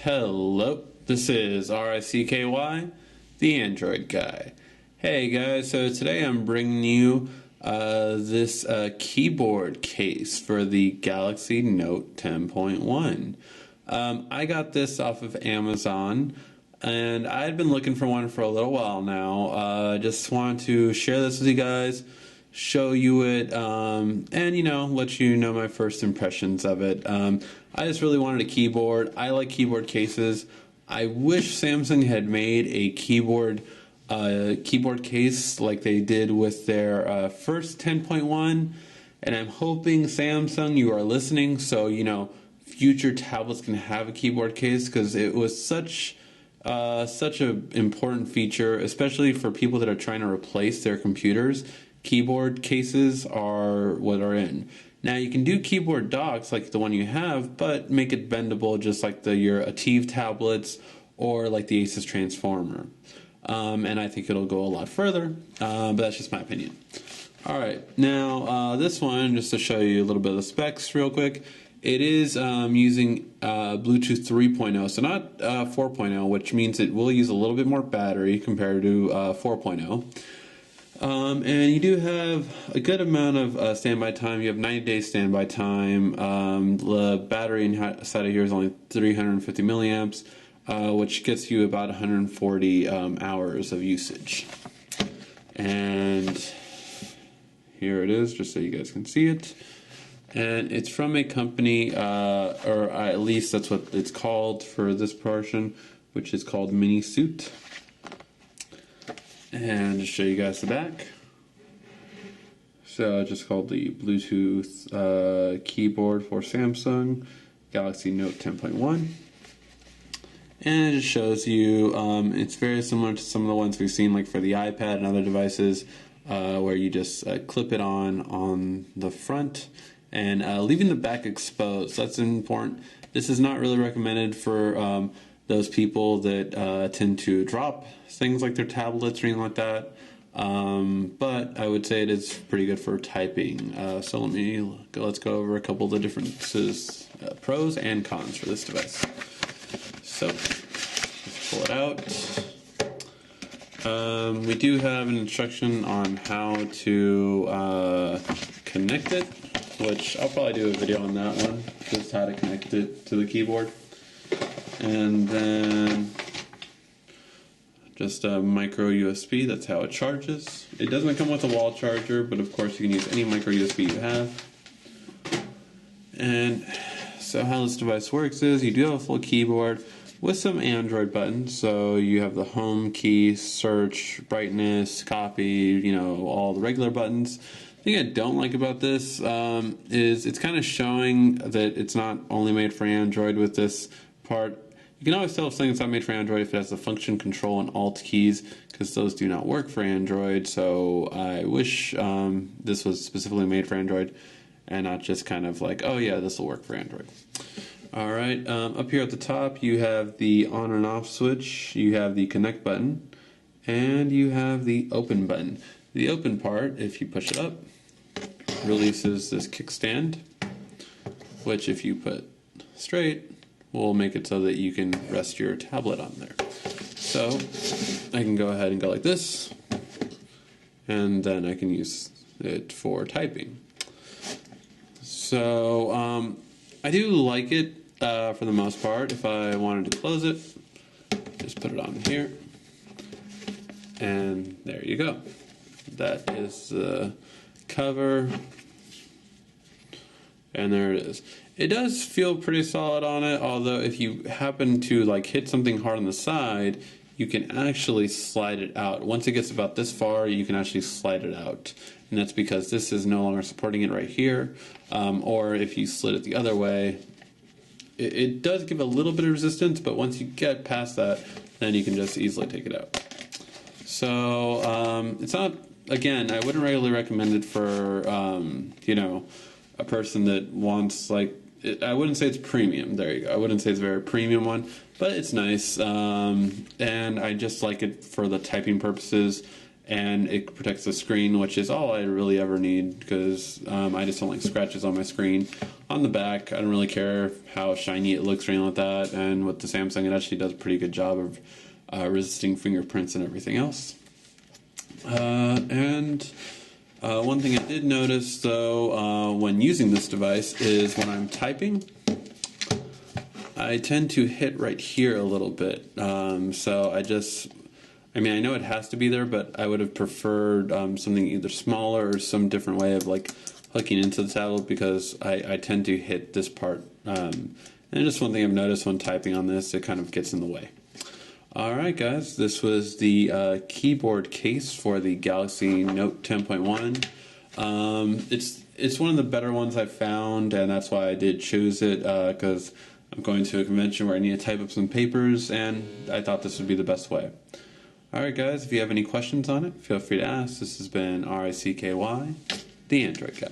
Hello, this is RICKY, the Android guy. Hey guys, so today I'm bringing you this keyboard case for the Galaxy Note 10.1. I got this off of Amazon, and I had been looking for one for a little while now. I just wanted to share this with you guys, show you it, and let you know my first impressions of it. I just really wanted a keyboard. I like keyboard cases. I wish Samsung had made a keyboard case like they did with their first 10.1, and I'm hoping, Samsung, you are listening, so future tablets can have a keyboard case, because it was such an important feature, especially for people that are trying to replace their computers. Keyboard cases are what are in. Now you can do keyboard docks like the one you have, but make it bendable just like your Ativ tablets or like the Asus Transformer. And I think it'll go a lot further, but that's just my opinion. Alright, now this one, just to show you a little bit of the specs real quick, it is using Bluetooth 3.0, so not 4.0, which means it will use a little bit more battery compared to 4.0. And you do have a good amount of standby time. You have 90 days standby time. The battery inside of here is only 350 milliamps, which gets you about 140 hours of usage. And here it is, just so you guys can see it. And it's from a company, or at least that's what it's called for this portion, which is called Minisuit. And just show you guys the back. So just called the Bluetooth keyboard for Samsung Galaxy Note 10.1. And it just shows you, it's very similar to some of the ones we've seen like for the iPad and other devices, where you just clip it on the front and leaving the back exposed. That's important. This is not really recommended for those people that tend to drop things like their tablets or anything like that, but I would say it is pretty good for typing. So let's go over a couple of the differences, pros and cons for this device. So let's pull it out. We do have an instruction on how to connect it, which I'll probably do a video on that one, just how to connect it to the keyboard. And then just a micro USB, that's how it charges. It doesn't come with a wall charger, but of course you can use any micro USB you have. And so how this device works is you do have a full keyboard with some Android buttons. So you have the home key, search, brightness, copy, all the regular buttons. The thing I don't like about this is it's kind of showing that it's not only made for Android with this part. You can always tell if something's not made for Android if it has the function, control, and alt keys, because those do not work for Android. So I wish this was specifically made for Android and not just kind of like, oh yeah, this will work for Android. Alright, up here at the top you have the on and off switch, you have the connect button, and you have the open button. The open part, if you push it up, releases this kickstand, which if you put straight, will make it so that you can rest your tablet on there. So I can go ahead and go like this, and then I can use it for typing. So I do like it for the most part. If I wanted to close it, just put it on here, and there you go. That is the cover, and there it is. It does feel pretty solid on it, although if you happen to hit something hard on the side, you can actually slide it out. Once it gets about this far, you can actually slide it out. And that's because this is no longer supporting it right here. Or if you slid it the other way, it does give a little bit of resistance, but once you get past that, then you can just easily take it out. So it's not, again, I wouldn't regularly recommend it for, a person that wants I wouldn't say it's premium. There you go. I wouldn't say it's a very premium one, but it's nice. And I just like it for the typing purposes and it protects the screen, which is all I really ever need because I just don't like scratches on my screen. On the back, I don't really care how shiny it looks or anything like that, and with the Samsung, it actually does a pretty good job of resisting fingerprints and everything else. One thing I did notice, though, when using this device is when I'm typing, I tend to hit right here a little bit. I know it has to be there, but I would have preferred something either smaller or some different way of like hooking into the tablet because I tend to hit this part. And just one thing I've noticed when typing on this, it kind of gets in the way. Alright guys, this was the keyboard case for the Galaxy Note 10.1. It's one of the better ones I've found, and that's why I did choose it, because I'm going to a convention where I need to type up some papers, and I thought this would be the best way. Alright guys, if you have any questions on it, feel free to ask. This has been RICKY, the Android Guy.